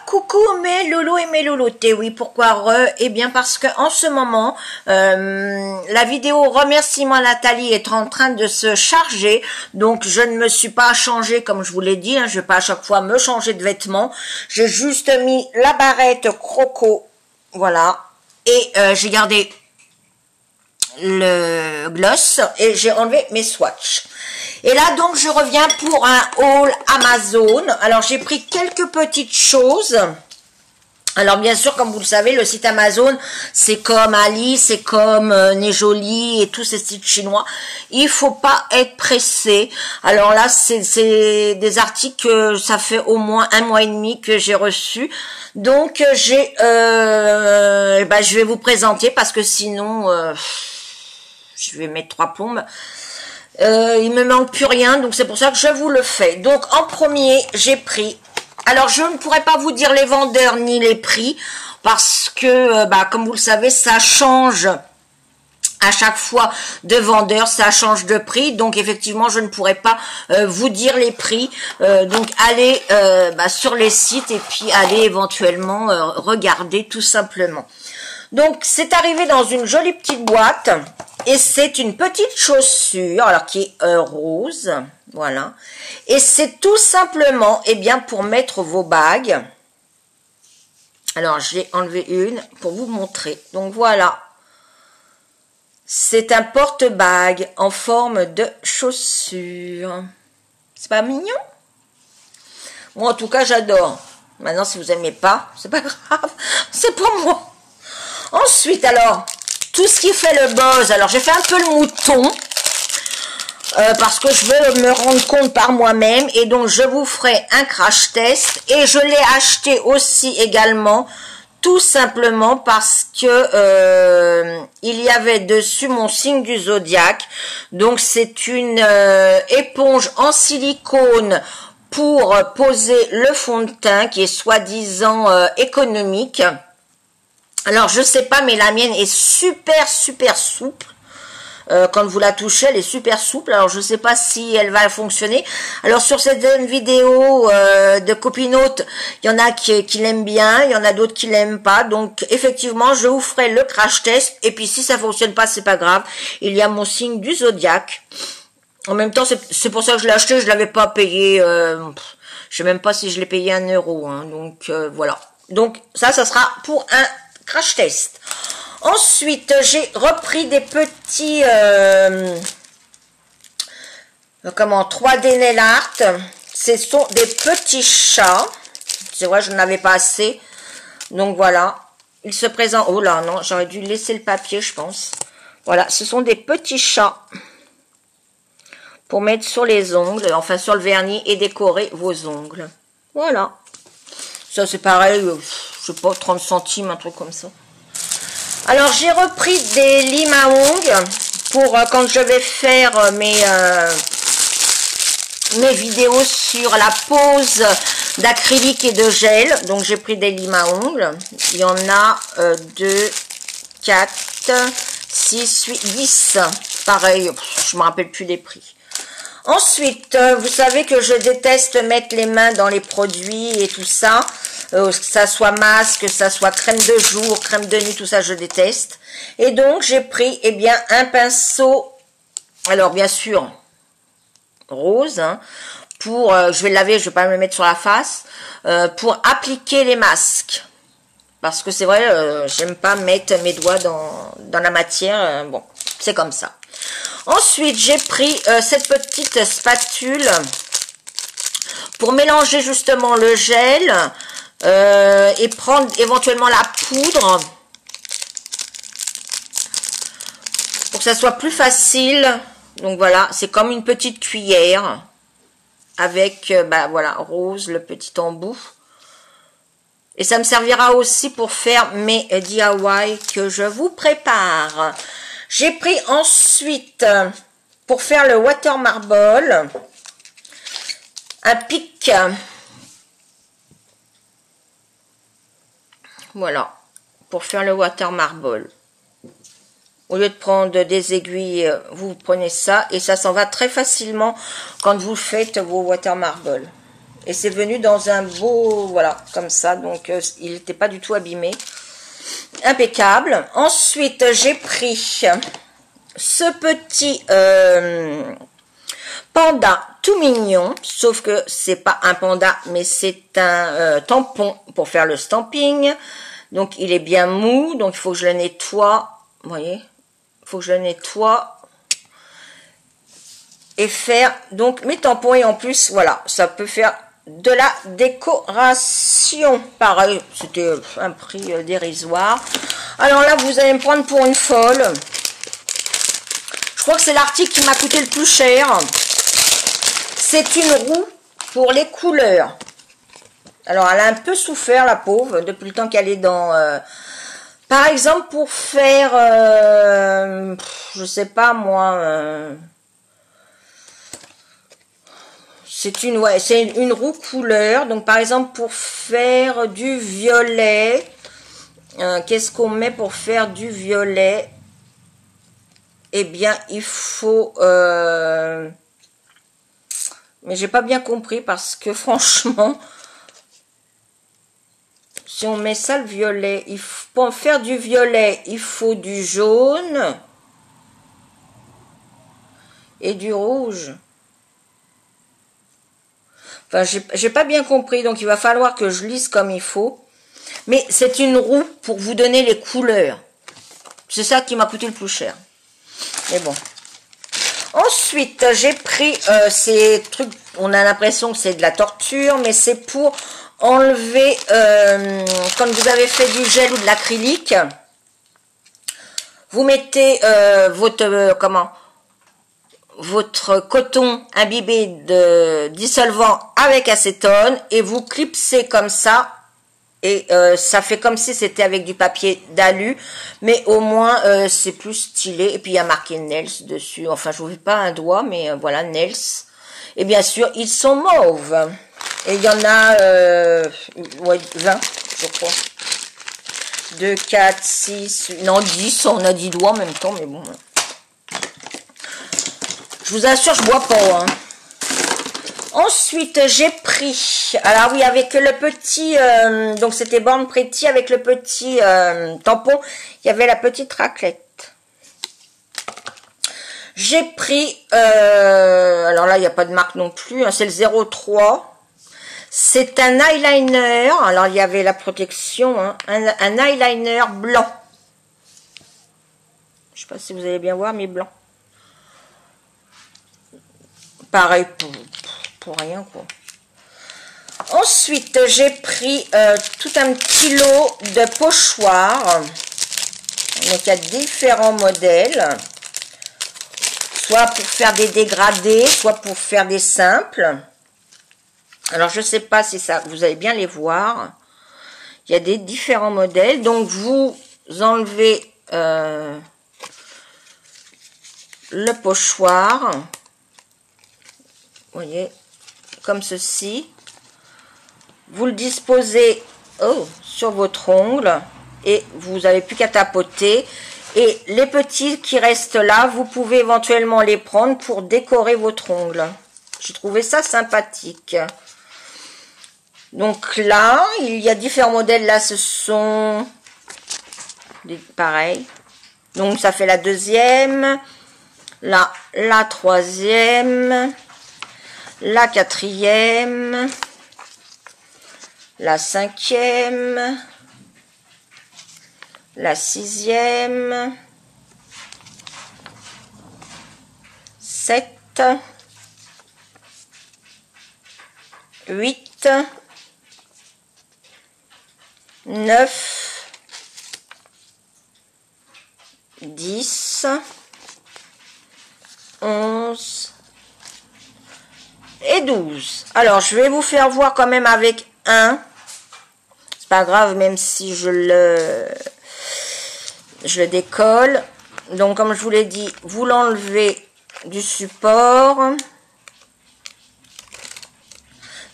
Coucou mes loulous et mes louloutés. Oui, pourquoi Eh bien parce que en ce moment, la vidéo remerciement Nathalie est en train de se charger, donc je ne me suis pas changée comme je vous l'ai dit, je vais pas à chaque fois me changer de vêtements. J'ai juste mis la barrette croco, voilà, et j'ai gardé le gloss et j'ai enlevé mes swatchs. Et là donc je reviens pour un haul Amazon. Alors j'ai pris quelques petites choses. Alors bien sûr, comme vous le savez, le site Amazon, c'est comme Ali, c'est comme Nejoli et tous ces sites chinois. Il faut pas être pressé. Alors là, c'est des articles que ça fait au moins 1 mois et demi que j'ai reçus. Donc je vais vous présenter parce que sinon, je vais mettre 3 plombes. Il me manque plus rien, donc c'est pour ça que je vous le fais. Donc en premier, j'ai pris. Alors je ne pourrais pas vous dire les vendeurs ni les prix parce que, comme vous le savez, ça change à chaque fois de vendeur, ça change de prix. Donc effectivement, je ne pourrais pas vous dire les prix. Donc allez sur les sites et puis allez éventuellement regarder tout simplement. Donc c'est arrivé dans une jolie petite boîte. Et c'est une petite chaussure, alors qui est rose, voilà. Et c'est tout simplement, pour mettre vos bagues. Alors, j'ai enlevé une pour vous montrer. Donc, voilà. C'est un porte-bague en forme de chaussure. C'est pas mignon? Moi, en tout cas, j'adore. Maintenant, si vous n'aimez pas, c'est pas grave. C'est pour moi. Ensuite, alors... tout ce qui fait le buzz, alors j'ai fait un peu le mouton, parce que je veux me rendre compte par moi-même, et donc je vous ferai un crash test, et je l'ai acheté aussi également, tout simplement parce que il y avait dessus mon signe du zodiaque, donc c'est une éponge en silicone pour poser le fond de teint, qui est soi-disant économique. Alors, je sais pas, mais la mienne est super souple. Quand vous la touchez, elle est super souple. Alors, je sais pas si elle va fonctionner. Alors, sur cette vidéo de copinotes, il y en a qui l'aiment bien, il y en a d'autres qui l'aiment pas. Donc, effectivement, je vous ferai le crash test. Et puis, si ça fonctionne pas, c'est pas grave. Il y a mon signe du zodiaque. En même temps, c'est pour ça que je l'ai acheté. Je l'avais pas payé. Je sais même pas si je l'ai payé 1 euro. Donc, voilà. Donc, ça sera pour un crash test. Ensuite, j'ai repris des petits 3D nail art. Ce sont des petits chats. C'est vrai, je n'en avais pas assez. Donc voilà. Ils se présentent. Oh là, non, j'aurais dû laisser le papier, je pense. Voilà, ce sont des petits chats pour mettre sur les ongles, enfin sur le vernis et décorer vos ongles. Voilà. Ça, c'est pareil, je sais pas, 30 centimes, un truc comme ça. Alors, j'ai repris des limes à ongles pour quand je vais faire mes vidéos sur la pose d'acrylique et de gel. Donc, j'ai pris des limes à ongles. Il y en a 2, 4, 6, 8, 10. Pareil, je me rappelle plus des prix. Ensuite, vous savez que je déteste mettre les mains dans les produits et tout ça. Que ça soit masque, que ça soit crème de jour, crème de nuit, tout ça, je déteste. Et donc, j'ai pris, un pinceau, alors bien sûr, rose, pour, je vais le laver, je vais pas me le mettre sur la face, pour appliquer les masques. Parce que c'est vrai, j'aime pas mettre mes doigts dans la matière, bon, c'est comme ça. Ensuite, j'ai pris cette petite spatule pour mélanger justement le gel et prendre éventuellement la poudre pour que ça soit plus facile. Donc voilà, c'est comme une petite cuillère avec, voilà, rose, le petit embout. Et ça me servira aussi pour faire mes DIY que je vous prépare. J'ai pris ensuite, pour faire le water marble, un pic. Voilà, pour faire le water marble. Au lieu de prendre des aiguilles, vous prenez ça et ça s'en va très facilement quand vous faites vos water marble. Et c'est venu dans un beau, voilà, comme ça. Donc, il n'était pas du tout abîmé. Impeccable. Ensuite, j'ai pris ce petit panda tout mignon. Sauf que c'est pas un panda, mais c'est un tampon pour faire le stamping. Donc, il est bien mou. Donc, il faut que je le nettoie. Vous voyez? Il faut que je le nettoie. Et faire donc mes tampons. Et en plus, voilà, ça peut faire de la décoration. Pareil, c'était un prix dérisoire. Alors là, vous allez me prendre pour une folle. Je crois que c'est l'article qui m'a coûté le plus cher. C'est une roue pour les couleurs. Alors, elle a un peu souffert, la pauvre, depuis le temps qu'elle est dans... par exemple, pour faire... je sais pas, moi... c'est une roue couleur. Donc, par exemple, pour faire du violet... qu'est-ce qu'on met pour faire du violet? Eh bien, il faut... mais j'ai pas bien compris parce que franchement, si on met ça le violet, pour faire du violet, il faut du jaune et du rouge. Enfin, j'ai pas bien compris, donc il va falloir que je lise comme il faut. Mais c'est une roue pour vous donner les couleurs. C'est ça qui m'a coûté le plus cher. Mais bon. Ensuite, j'ai pris ces trucs, on a l'impression que c'est de la torture, mais c'est pour enlever, quand vous avez fait du gel ou de l'acrylique, vous mettez votre coton imbibé de dissolvant avec acétone et vous clipsez comme ça. Et ça fait comme si c'était avec du papier d'alu, mais au moins c'est plus stylé. Et puis il y a marqué Nails dessus. Enfin, je vous fais pas un doigt, mais voilà, Nails. Et bien sûr, ils sont mauves. Et il y en a 20, je crois. 2, 4, 6, non 10, on a 10 doigts en même temps, mais bon. Je vous assure, je bois pas, hein. Ensuite, j'ai pris, alors oui, avec le petit, donc c'était Born Pretty, avec le petit tampon, il y avait la petite raclette. J'ai pris, alors là, il n'y a pas de marque non plus, hein, c'est le 03. C'est un eyeliner, alors il y avait la protection, hein, un eyeliner blanc. Je ne sais pas si vous allez bien voir, mais blanc. Pareil pour rien, quoi. Ensuite, j'ai pris tout un petit lot de pochoirs. Donc, il y a différents modèles. Soit pour faire des dégradés, soit pour faire des simples. Alors, je ne sais pas si ça, vous allez bien les voir. Il y a des différents modèles. Donc, vous enlevez le pochoir. Vous voyez, comme ceci. Vous le disposez sur votre ongle et vous n'avez plus qu'à tapoter. Et les petits qui restent là, vous pouvez éventuellement les prendre pour décorer votre ongle. J'ai trouvé ça sympathique. Donc là, il y a différents modèles. Là, ce sont pareil. Donc ça fait la deuxième, là, la troisième, la quatrième, la cinquième, la sixième, 7, 8, 9, 10, 11 et 12. Alors, je vais vous faire voir quand même avec un. C'est pas grave, même si je le décolle. Donc, comme je vous l'ai dit, vous l'enlevez du support.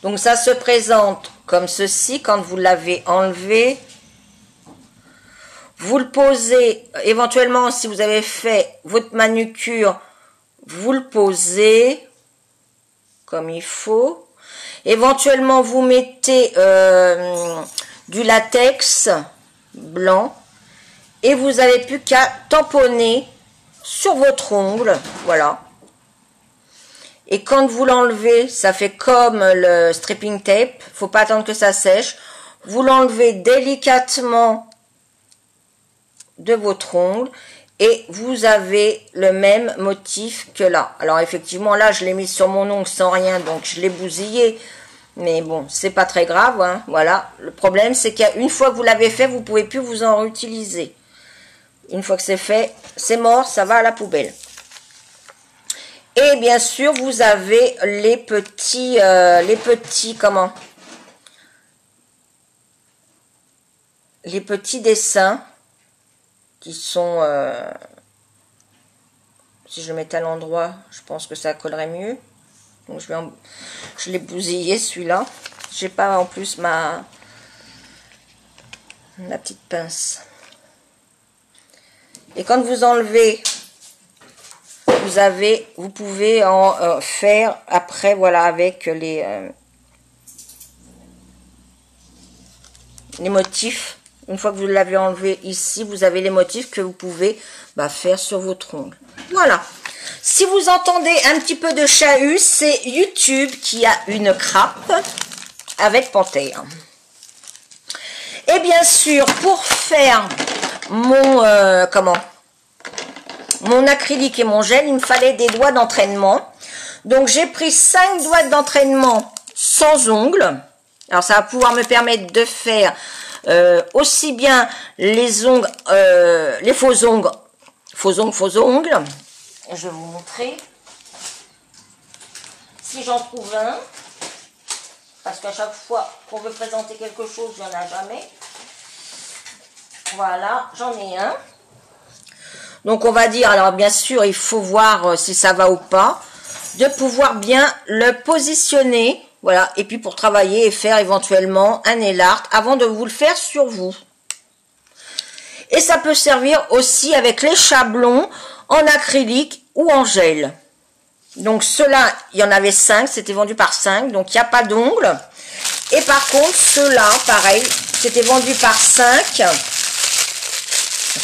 Donc, ça se présente comme ceci quand vous l'avez enlevé. Vous le posez, éventuellement, si vous avez fait votre manucure, vous le posez comme il faut. Éventuellement, vous mettez du latex blanc et vous n'avez plus qu'à tamponner sur votre ongle, voilà. Et quand vous l'enlevez, ça fait comme le stripping tape, faut pas attendre que ça sèche. Vous l'enlevez délicatement de votre ongle et vous avez le même motif que là. Alors effectivement, là, je l'ai mis sur mon ongle sans rien, donc je l'ai bousillé. Mais bon, c'est pas très grave, hein, voilà. Le problème, c'est qu'une fois que vous l'avez fait, vous pouvez plus vous en réutiliser. Une fois que c'est fait, c'est mort, ça va à la poubelle. Et bien sûr, vous avez les petits comment? Les petits dessins qui sont, si je le mettais à l'endroit, je pense que ça collerait mieux. Donc je l'ai bousillé celui-là. J'ai pas en plus ma petite pince. Et quand vous enlevez, vous pouvez en faire après, voilà, avec les motifs. Une fois que vous l'avez enlevé ici, vous avez les motifs que vous pouvez faire sur votre ongle. Voilà. Si vous entendez un petit peu de chahut, c'est YouTube qui a une crappe avec Panthère. Et bien sûr, pour faire mon acrylique et mon gel, il me fallait des doigts d'entraînement. Donc j'ai pris 5 doigts d'entraînement sans ongles. Alors ça va pouvoir me permettre de faire aussi bien les ongles, les faux ongles. Je vais vous montrer. Si j'en trouve un, parce qu'à chaque fois qu'on veut présenter quelque chose, il n'y en a jamais. Voilà, j'en ai un. Donc on va dire, alors bien sûr, il faut voir si ça va ou pas, de pouvoir bien le positionner, voilà, et puis pour travailler et faire éventuellement un nail art avant de vous le faire sur vous. Et ça peut servir aussi avec les chablons en acrylique ou en gel. Donc ceux-là, il y en avait 5, c'était vendu par 5, donc il n'y a pas d'ongles. Et par contre, ceux-là, pareil, c'était vendu par 5.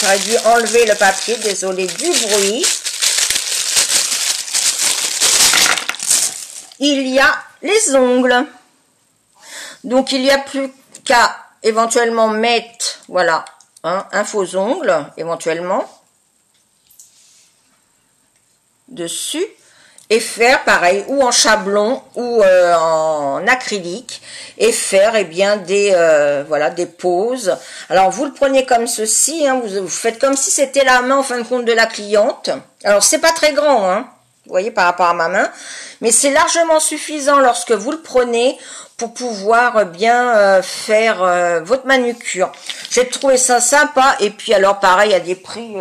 J'aurais dû enlever le papier, désolé du bruit. Il y a les ongles. Donc il n'y a plus qu'à éventuellement mettre, voilà, un faux ongle, éventuellement, dessus. Et faire pareil, ou en chablon, ou en acrylique, et faire voilà, des poses. Alors vous le prenez comme ceci, hein, vous faites comme si c'était la main en fin de compte de la cliente. Alors c'est pas très grand, hein, vous voyez, par rapport à ma main, mais c'est largement suffisant lorsque vous le prenez pour pouvoir bien faire votre manucure. J'ai trouvé ça sympa, et puis alors pareil, à des prix...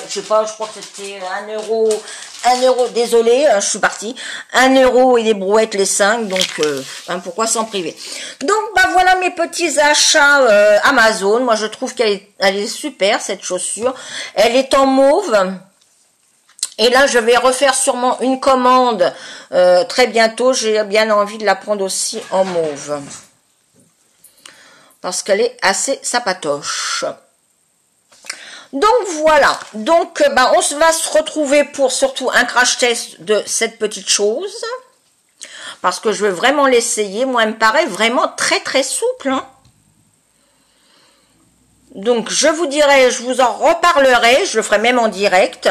je sais pas, je crois que c'était 1 euro, désolé, je suis partie, 1 euro et des brouettes les 5, donc pourquoi s'en priver. Donc voilà mes petits achats Amazon. Moi je trouve qu'elle est super cette chaussure, elle est en mauve, et là je vais refaire sûrement une commande très bientôt. J'ai bien envie de la prendre aussi en mauve, parce qu'elle est assez sapatoche. Donc voilà, donc on va se retrouver pour surtout un crash test de cette petite chose, parce que je veux vraiment l'essayer. Moi, elle me paraît vraiment très très souple, hein. Donc je vous dirai, je vous en reparlerai, je le ferai même en direct.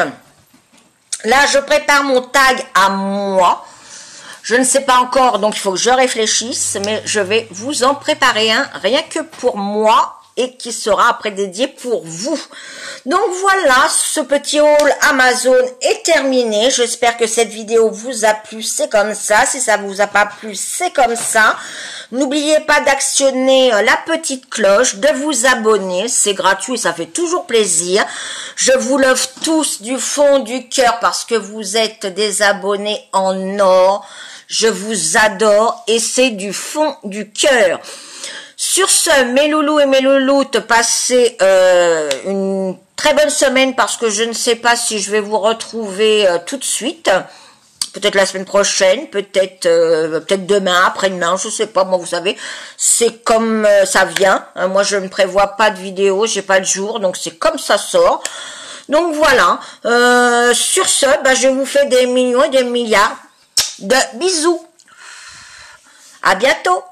Là, je prépare mon tag à moi. Je ne sais pas encore, donc il faut que je réfléchisse, mais je vais vous en préparer un, rien que pour moi, et qui sera après dédié pour vous. Donc voilà, ce petit haul Amazon est terminé. J'espère que cette vidéo vous a plu, c'est comme ça. Si ça vous a pas plu, c'est comme ça. N'oubliez pas d'actionner la petite cloche, de vous abonner, c'est gratuit, ça fait toujours plaisir. Je vous love tous du fond du cœur parce que vous êtes des abonnés en or. Je vous adore et c'est du fond du cœur. Sur ce, mes loulous et mes louloutes, passez une très bonne semaine, parce que je ne sais pas si je vais vous retrouver tout de suite, peut-être la semaine prochaine, peut-être demain, après-demain, je sais pas, moi vous savez, c'est comme ça vient. Hein, moi je ne prévois pas de vidéo, j'ai pas de jour, donc c'est comme ça sort. Donc voilà, sur ce, je vous fais des millions et des milliards de bisous. À bientôt.